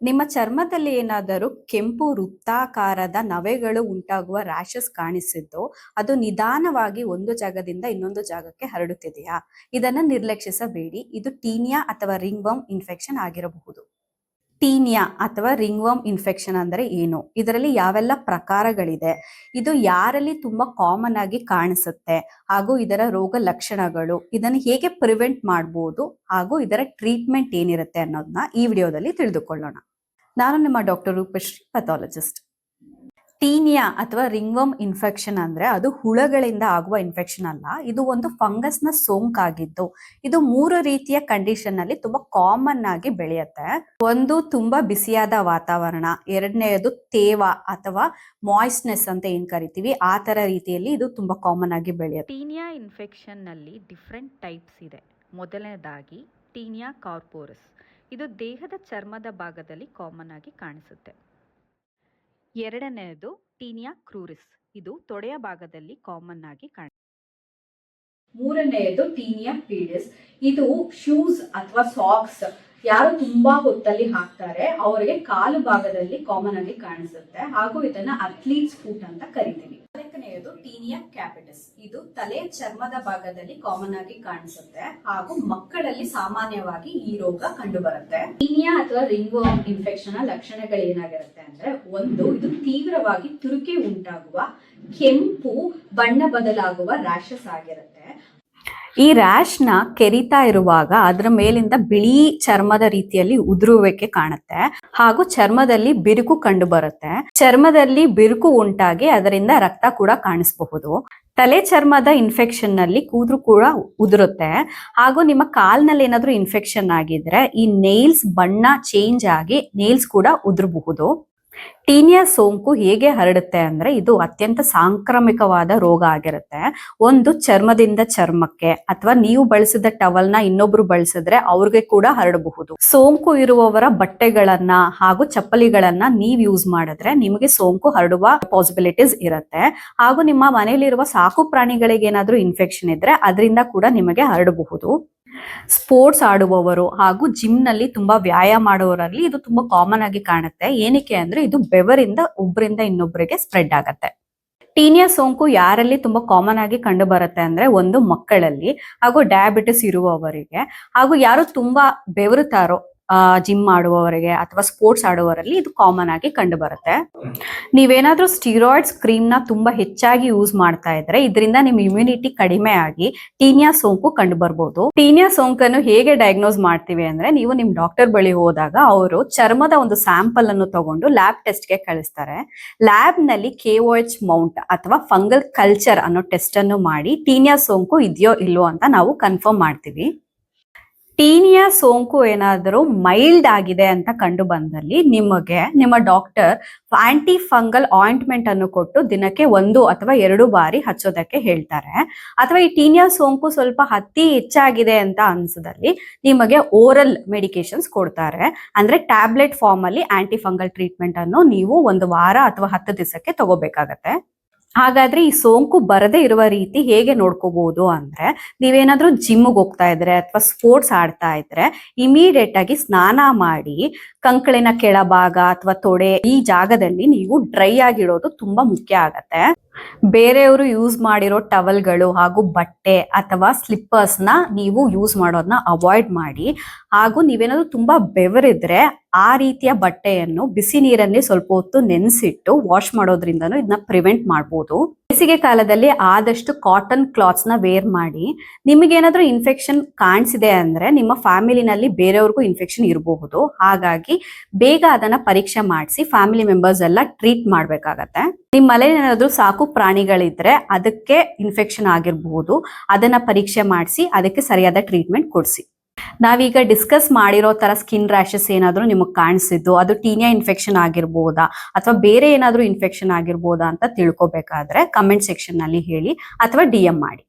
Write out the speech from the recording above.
ನಿಮ್ಮ ಚರ್ಮದಲ್ಲಿ ಏನಾದರೂ ಕೆಂಪು ವೃತ್ತಾಕಾರದ ನವೆಗಳು ಉಂಟಾಗುವ ರ್ಯಾಷಸ್ ಕಾಣಿಸಿದ್ದು ಅದು ನಿಧಾನವಾಗಿ ಒಂದು ಜಾಗದಿಂದ ಇನ್ನೊಂದು ಜಾಗಕ್ಕೆ ಹರಡುತ್ತಿದೆಯಾ? ಇದನ್ನು ನಿರ್ಲಕ್ಷಿಸಬೇಡಿ. ಇದು ಟೀನಿಯಾ ಅಥವಾ ರಿಂಗ್ ವರ್ಮ್ ಇನ್ಫೆಕ್ಷನ್ ಆಗಿರಬಹುದು. ಟೀನಿಯಾ ಅಥವಾ ರಿಂಗ್ ವರ್ಮ್ ಇನ್ಫೆಕ್ಷನ್ ಅಂದರೆ ಏನು? ಇದರಲ್ಲಿ ಯಾವೆಲ್ಲ ಪ್ರಕಾರಗಳಿದೆ? ಇದು ಯಾರಲ್ಲಿ ತುಂಬಾ ಕಾಮನ್ ಆಗಿ ಕಾಣಿಸುತ್ತೆ ಹಾಗೂ ಇದರ ರೋಗ ಲಕ್ಷಣಗಳು, ಇದನ್ನು ಹೇಗೆ ಪ್ರಿವೆಂಟ್ ಮಾಡಬಹುದು ಹಾಗೂ ಇದರ ಟ್ರೀಟ್ಮೆಂಟ್ ಏನಿರುತ್ತೆ ಅನ್ನೋದನ್ನ ಈ ವಿಡಿಯೋದಲ್ಲಿ ತಿಳಿದುಕೊಳ್ಳೋಣ. ನಾನು ನಿಮ್ಮ ಡಾಕ್ಟರ್ ರೂಪಶ್ರೀ, ಪಥಾಲಜಿಸ್ಟ್. ಟೀನಿಯಾ ಅಥವಾ ರಿಂಗ್ ವರ್ಮ್ ಇನ್ಫೆಕ್ಷನ್ ಅಂದ್ರೆ ಅದು ಹುಳಗಳಿಂದ ಆಗುವ ಇನ್ಫೆಕ್ಷನ್ ಅಲ್ಲ. ಇದು ಒಂದು ಫಂಗಸ್ ನ ಸೋಂಕಾಗಿದ್ದು ಇದು 3 ರೀತಿಯ ಕಂಡೀಷನ್ ನಲ್ಲಿ ತುಂಬಾ ಕಾಮನ್ ಆಗಿ ಬೆಳೆಯುತ್ತೆ. ಒಂದು, ತುಂಬಾ ಬಿಸಿಯಾದ ವಾತಾವರಣ. ಎರಡನೆಯದು ತೇವ ಅಥವಾ ಮಾಯ್ಸ್ನೆಸ್ ಅಂತ ಏನ್ ಕರಿತೀವಿ, ಆ ತರ ರೀತಿಯಲ್ಲಿ ಇದು ತುಂಬಾ ಕಾಮನ್ ಆಗಿ ಬೆಳೆಯುತ್ತೆ. ಟೀನಿಯಾ ಇನ್ಫೆಕ್ಷನ್ ನಲ್ಲಿ ಡಿಫ್ರೆಂಟ್ ಟೈಪ್ಸ್ ಇದೆ. ಮೊದಲನೇದಾಗಿ ಟೀನಿಯಾ ಕಾರ್ಪೋರಸ್. ಇದು ದೇಹದ ಚರ್ಮದ ಭಾಗದಲ್ಲಿ ಕಾಮನ್ ಆಗಿ ಕಾಣಿಸುತ್ತೆ. ಎರಡನೆಯದು ಟೀನಿಯಾ ಕ್ರೂರಿಸ್. ಇದು ತೊಡೆಯ ಭಾಗದಲ್ಲಿ ಕಾಮನ್ ಆಗಿ ಕಾಣಿಸುತ್ತೆ. ಮೂರನೆಯದು ಟೀನಿಯಾ ಪೀಡಿಸ್. ಇದು ಶೂಸ್ ಅಥವಾ ಸಾಕ್ಸ್ ಯಾರು ತುಂಬಾ ಹೊತ್ತಲ್ಲಿ ಹಾಕ್ತಾರೆ ಅವರಿಗೆ ಕಾಲು ಭಾಗದಲ್ಲಿ ಕಾಮನ್ ಆಗಿ ಕಾಣಿಸುತ್ತೆ ಹಾಗೂ ಇದನ್ನ ಅಥ್ಲೀಟ್ಸ್ ಫುಟ್ ಅಂತ ಕರಿತೀವಿ. ನಾಲ್ಕನೆಯದು ಟೀನಿಯಾ ಕ್ಯಾಪಿಟಿಸ್. ಇದು ತಲೆ ಚರ್ಮದ ಭಾಗದಲ್ಲಿ ಕಾಮನ್ ಆಗಿ ಕಾಣಿಸುತ್ತೆ ಹಾಗೂ ಮಕ್ಕಳಲ್ಲಿ ಸಾಮಾನ್ಯವಾಗಿ ಈ ರೋಗ ಕಂಡು ಬರುತ್ತೆ. ಟೀನಿಯಾ ಅಥವಾ ರಿಂಗ್ ವರ್ಮ್ ಇನ್ಫೆಕ್ಷನ್ ಲಕ್ಷಣಗಳು ಏನಾಗಿರುತ್ತೆ ಅಂದ್ರೆ, ಒಂದು, ಇದು ತೀವ್ರವಾಗಿ ತುರಿಕೆ ಉಂಟಾಗುವ ಕೆಂಪು ಬಣ್ಣ ಬದಲಾಗುವ ರ್ಯಾಷಸ್ ಆಗಿರುತ್ತೆ. ಈ ರ್ಯಾಶ್ ನ ಕೆರಿತಾ ಇರುವಾಗ ಅದರ ಮೇಲಿಂದ ಬಿಳಿ ಚರ್ಮದ ರೀತಿಯಲ್ಲಿ ಉದುರುವಿಕೆ ಕಾಣುತ್ತೆ ಹಾಗೂ ಚರ್ಮದಲ್ಲಿ ಬಿರುಕು ಕಂಡು ಬರುತ್ತೆ. ಚರ್ಮದಲ್ಲಿ ಬಿರುಕು ಉಂಟಾಗಿ ಅದರಿಂದ ರಕ್ತ ಕೂಡ ಕಾಣಿಸಬಹುದು. ತಲೆ ಚರ್ಮದ ಇನ್ಫೆಕ್ಷನ್ ನಲ್ಲಿ ಕೂದಲು ಕೂಡ ಉದುರುತ್ತೆ ಹಾಗೂ ನಿಮ್ಮ ಕಾಲ್ನಲ್ಲಿ ಏನಾದ್ರೂ ಇನ್ಫೆಕ್ಷನ್ ಆಗಿದ್ರೆ ಈ ನೇಲ್ಸ್ ಬಣ್ಣ ಚೇಂಜ್ ಆಗಿ ನೇಲ್ಸ್ ಕೂಡ ಉದುರಬಹುದು. ಟೀನಿಯಾ ಸೋಂಕು ಹೇಗೆ ಹರಡುತ್ತೆ ಅಂದ್ರೆ, ಇದು ಅತ್ಯಂತ ಸಾಂಕ್ರಾಮಿಕವಾದ ರೋಗ ಆಗಿರುತ್ತೆ. ಒಂದು, ಚರ್ಮದಿಂದ ಚರ್ಮಕ್ಕೆ ಅಥವಾ ನೀವು ಬಳಸಿದ ಟವಲ್ ನ ಇನ್ನೊಬ್ರು ಬಳಸಿದ್ರೆ ಅವ್ರಿಗೆ ಕೂಡ ಹರಡಬಹುದು. ಸೋಂಕು ಇರುವವರ ಬಟ್ಟೆಗಳನ್ನ ಹಾಗೂ ಚಪ್ಪಲಿಗಳನ್ನ ನೀವ್ ಯೂಸ್ ಮಾಡಿದ್ರೆ ನಿಮಗೆ ಸೋಂಕು ಹರಡುವ ಪಾಸಿಬಿಲಿಟೀಸ್ ಇರುತ್ತೆ ಹಾಗೂ ನಿಮ್ಮ ಮನೆಯಲ್ಲಿರುವ ಸಾಕು ಪ್ರಾಣಿಗಳಿಗೆ ಏನಾದ್ರೂ ಇನ್ಫೆಕ್ಷನ್ ಇದ್ರೆ ಅದರಿಂದ ಕೂಡ ನಿಮಗೆ ಹರಡಬಹುದು. ಸ್ಪೋರ್ಟ್ಸ್ ಆಡುವವರು ಹಾಗೂ ಜಿಮ್ ನಲ್ಲಿ ತುಂಬಾ ವ್ಯಾಯಾಮ ಮಾಡುವವರಲ್ಲಿ ಇದು ತುಂಬಾ ಕಾಮನ್ ಆಗಿ ಕಾಣುತ್ತೆ. ಏನಕ್ಕೆ ಅಂದ್ರೆ ಇದು ಬೆವರಿಂದ ಒಬ್ಬರಿಂದ ಇನ್ನೊಬ್ಬರಿಗೆ ಸ್ಪ್ರೆಡ್ ಆಗತ್ತೆ. ಟೀನಿಯಾ ಸೋಂಕು ಯಾರಲ್ಲಿ ತುಂಬಾ ಕಾಮನ್ ಆಗಿ ಕಂಡು ಬರುತ್ತೆ ಅಂದ್ರೆ, ಒಂದು, ಮಕ್ಕಳಲ್ಲಿ ಹಾಗೂ ಡಯಾಬಿಟಿಸ್ ಇರುವವರಿಗೆ ಹಾಗೂ ಯಾರು ತುಂಬಾ ಬೆವರುತ್ತಾರೋ ಜಿಮ್ ಆಡುವವರಿಗೆ ಅಥವಾ ಸ್ಪೋರ್ಟ್ಸ್ ಆಡುವವರಲ್ಲಿ ಇದು ಕಾಮನ್ ಆಗಿ ಕಂಡು ಬರುತ್ತೆ. ನೀವೇನಾದ್ರೂ ಸ್ಟೀರಾಯ್ಡ್ಸ್ ಕ್ರೀಮ್ ನ ತುಂಬಾ ಹೆಚ್ಚಾಗಿ ಯೂಸ್ ಮಾಡ್ತಾ ಇದ್ರೆ ಇದರಿಂದ ನಿಮ್ ಇಮ್ಯುನಿಟಿ ಕಡಿಮೆ ಆಗಿ ಟೀನಿಯಾ ಸೋಂಕು ಕಂಡು ಬರ್ಬೋದು. ಟೀನಿಯಾ ಸೋಂಕನ್ನು ಹೇಗೆ ಡಯಾಗ್ನೋಸ್ ಮಾಡ್ತೀವಿ ಅಂದ್ರೆ, ನೀವು ನಿಮ್ ಡಾಕ್ಟರ್ ಬಳಿ ಹೋದಾಗ ಅವರು ಚರ್ಮದ ಒಂದು ಸ್ಯಾಂಪಲ್ ಅನ್ನು ತಗೊಂಡು ಲ್ಯಾಬ್ ಟೆಸ್ಟ್ ಗೆ ಕಳಿಸ್ತಾರೆ. ಲ್ಯಾಬ್ ನಲ್ಲಿ KOH ಮೌಂಟ್ ಅಥವಾ ಫಂಗಲ್ ಕಲ್ಚರ್ ಅನ್ನೋ ಟೆಸ್ಟ್ ಅನ್ನು ಮಾಡಿ ಟೀನಿಯಾ ಸೋಂಕು ಇದೆಯೋ ಇಲ್ವೋ ಅಂತ ನಾವು ಕನ್ಫರ್ಮ್ ಮಾಡ್ತೀವಿ. ಟೀನಿಯಾ ಸೋಂಕು ಏನಾದರೂ ಮೈಲ್ಡ್ ಆಗಿದೆ ಅಂತ ಕಂಡು ಬಂದಲ್ಲಿ ನಿಮಗೆ ನಿಮ್ಮ ಡಾಕ್ಟರ್ ಆಂಟಿ ಫಂಗಲ್ ಆಯಿಂಟ್ಮೆಂಟ್ ಅನ್ನು ಕೊಟ್ಟು ದಿನಕ್ಕೆ 1 ಅಥವಾ 2 ಬಾರಿ ಹಚ್ಚೋದಕ್ಕೆ ಹೇಳ್ತಾರೆ. ಅಥವಾ ಈ ಟೀನಿಯಾ ಸೋಂಕು ಸ್ವಲ್ಪ ಹೆಚ್ಚಾಗಿದೆ ಅಂತ ಅನ್ಸದಲ್ಲಿ ನಿಮಗೆ ಓರಲ್ ಮೆಡಿಕೇಶನ್ಸ್ ಕೊಡ್ತಾರೆ. ಅಂದ್ರೆ ಟ್ಯಾಬ್ಲೆಟ್ ಫಾರ್ಮ್ ಅಲ್ಲಿ ಆಂಟಿ ಫಂಗಲ್ ಟ್ರೀಟ್ಮೆಂಟ್ ಅನ್ನು ನೀವು 1 ವಾರ ಅಥವಾ 10 ದಿವಸಕ್ಕೆ ತಗೋಬೇಕಾಗತ್ತೆ. ಹಾಗಾದ್ರೆ ಈ ಸೋಂಕು ಬರದೇ ಇರುವ ರೀತಿ ಹೇಗೆ ನೋಡ್ಕೋಬಹುದು ಅಂದ್ರೆ, ನೀವೇನಾದ್ರೂ ಜಿಮ್ಗೆ ಹೋಗ್ತಾ ಇದ್ರೆ ಅಥವಾ ಸ್ಪೋರ್ಟ್ಸ್ ಆಡ್ತಾ ಇದ್ರೆ ಇಮಿಡಿಯೇಟ್ ಆಗಿ ಸ್ನಾನ ಮಾಡಿ ಕಂಕಳಿನ ಕೆಳಭಾಗ ಅಥವಾ ತೊಡೆ ಈ ಜಾಗದಲ್ಲಿ ನೀವು ಡ್ರೈ ಆಗಿಡೋದು ತುಂಬಾ ಮುಖ್ಯ ಆಗತ್ತೆ. ಬೇರೆಯವರು ಯೂಸ್ ಮಾಡಿರೋ ಟವಲ್ಗಳು ಹಾಗೂ ಬಟ್ಟೆ ಅಥವಾ ಸ್ಲಿಪ್ಪರ್ಸ್ ನ ನೀವು ಯೂಸ್ ಮಾಡೋದನ್ನ ಅವಾಯ್ಡ್ ಮಾಡಿ ಹಾಗೂ ನೀವೇನಾದ್ರೂ ತುಂಬಾ ಬೆವರಿದ್ರೆ ಆ ರೀತಿಯ ಬಟ್ಟೆಯನ್ನು ಬಿಸಿ ನೀರಲ್ಲಿ ಸ್ವಲ್ಪ ಹೊತ್ತು ನೆನೆಸಿಟ್ಟು ವಾಶ್ ಮಾಡೋದ್ರಿಂದನೂ ಇದನ್ನ ಪ್ರಿವೆಂಟ್ ಮಾಡಬಹುದು. ಬೇಸಿಗೆ ಕಾಲದಲ್ಲಿ ಆದಷ್ಟು ಕಾಟನ್ ಕ್ಲಾತ್ಸ್ ನ ವೇರ್ ಮಾಡಿ. ನಿಮಗೇನಾದ್ರೂ ಇನ್ಫೆಕ್ಷನ್ ಕಾಣಿಸಿದೆ ಅಂದ್ರೆ ನಿಮ್ಮ ಫ್ಯಾಮಿಲಿನಲ್ಲಿ ಬೇರೆಯವ್ರಿಗೂ ಇನ್ಫೆಕ್ಷನ್ ಇರಬಹುದು. ಹಾಗಾಗಿ ಬೇಗ ಅದನ್ನ ಪರೀಕ್ಷೆ ಮಾಡಿಸಿ ಫ್ಯಾಮಿಲಿ ಮೆಂಬರ್ಸ್ ಎಲ್ಲ ಟ್ರೀಟ್ ಮಾಡ್ಬೇಕಾಗತ್ತೆ. ನಿಮ್ಮ ಮನೇಲಿ ಏನಾದ್ರೂ ಸಾಕು ಪ್ರಾಣಿಗಳಿದ್ರೆ ಅದಕ್ಕೆ ಇನ್ಫೆಕ್ಷನ್ ಆಗಿರಬಹುದು, ಅದನ್ನ ಪರೀಕ್ಷೆ ಮಾಡಿಸಿ ಅದಕ್ಕೆ ಸರಿಯಾದ ಟ್ರೀಟ್ಮೆಂಟ್ ಕೊಡಿಸಿ. ನಾವೀಗ ಡಿಸ್ಕಸ್ ಮಾಡಿರೋ ತರ ಸ್ಕಿನ್ ರ್ಯಾಷಸ್ ಏನಾದ್ರೂ ನಿಮಗೆ ಕಾಣಿಸಿದ್ದು ಅದು ಟೀನಿಯಾ ಇನ್ಫೆಕ್ಷನ್ ಆಗಿರ್ಬೋದಾ ಅಥವಾ ಬೇರೆ ಏನಾದ್ರೂ ಇನ್ಫೆಕ್ಷನ್ ಆಗಿರ್ಬೋದಾ ಅಂತ ತಿಳ್ಕೊಬೇಕಾದ್ರೆ ಕಮೆಂಟ್ ಸೆಕ್ಷನ್ ನಲ್ಲಿ ಹೇಳಿ ಅಥವಾ DM ಮಾಡಿ.